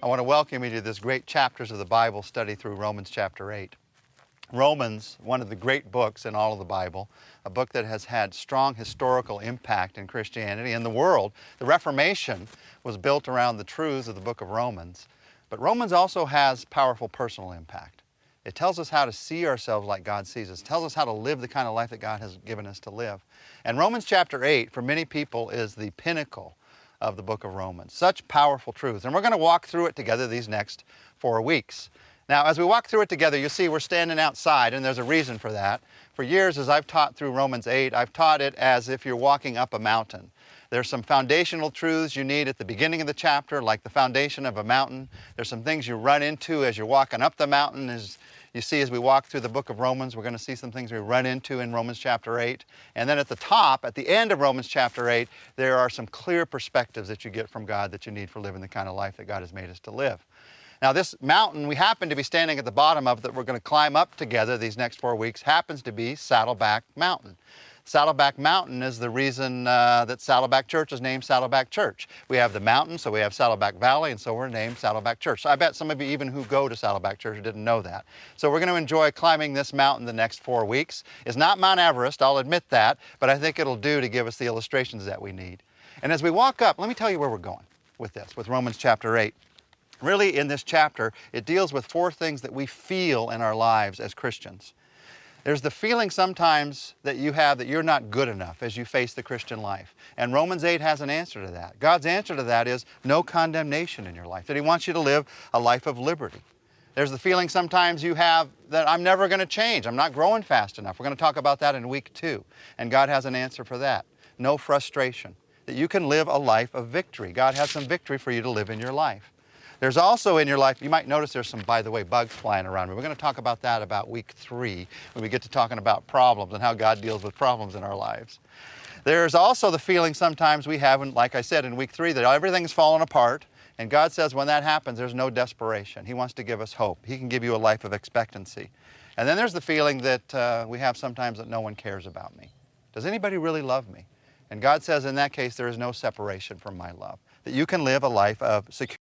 I want to welcome you to this great chapters of the Bible study through Romans chapter 8. Romans, one of the great books in all of the Bible, a book that has had strong historical impact in Christianity and the world. The Reformation was built around the truths of the book of Romans, but Romans also has powerful personal impact. It tells us how to see ourselves like God sees us. It tells us how to live the kind of life that God has given us to live. And Romans chapter 8, for many people, is the pinnacle of the book of Romans. Such powerful truths. And we're going to walk through it together these next 4 weeks. Now, as we walk through it together, you'll see we're standing outside, and there's a reason for that. For years, as I've taught through Romans 8, I've taught it as if you're walking up a mountain. There's some foundational truths you need at the beginning of the chapter, like the foundation of a mountain. There's some things you run into as you're walking up the mountain. As you see, as we walk through the book of Romans, we're going to see some things we run into in Romans chapter 8. And then at the top, at the end of Romans chapter 8, there are some clear perspectives that you get from God that you need for living the kind of life that God has made us to live. Now, this mountain we happen to be standing at the bottom of that we're going to climb up together these next 4 weeks happens to be Saddleback Mountain. Saddleback Mountain is the reason that Saddleback Church is named Saddleback Church. We have the mountain, so we have Saddleback Valley, and so we're named Saddleback Church. So I bet some of you even who go to Saddleback Church didn't know that. So we're going to enjoy climbing this mountain the next 4 weeks. It's not Mount Everest, I'll admit that, but I think it'll do to give us the illustrations that we need. And as we walk up, let me tell you where we're going with this, with Romans chapter 8. Really, in this chapter, it deals with 4 things that we feel in our lives as Christians. There's the feeling sometimes that you have that you're not good enough as you face the Christian life. And Romans 8 has an answer to that. God's answer to that is no condemnation in your life, that He wants you to live a life of liberty. There's the feeling sometimes you have that I'm never going to change. I'm not growing fast enough. We're going to talk about that in week 2. And God has an answer for that. No frustration, that you can live a life of victory. God has some victory for you to live in your life. There's also in your life, you might notice there's some, by the way, bugs flying around. We're going to talk about that about week 3 when we get to talking about problems and how God deals with problems in our lives. There's also the feeling sometimes we have, like I said in week 3, that everything's falling apart. And God says when that happens, there's no desperation. He wants to give us hope. He can give you a life of expectancy. And then there's the feeling that we have sometimes that no one cares about me. Does anybody really love me? And God says in that case, there is no separation from my love, that you can live a life of security.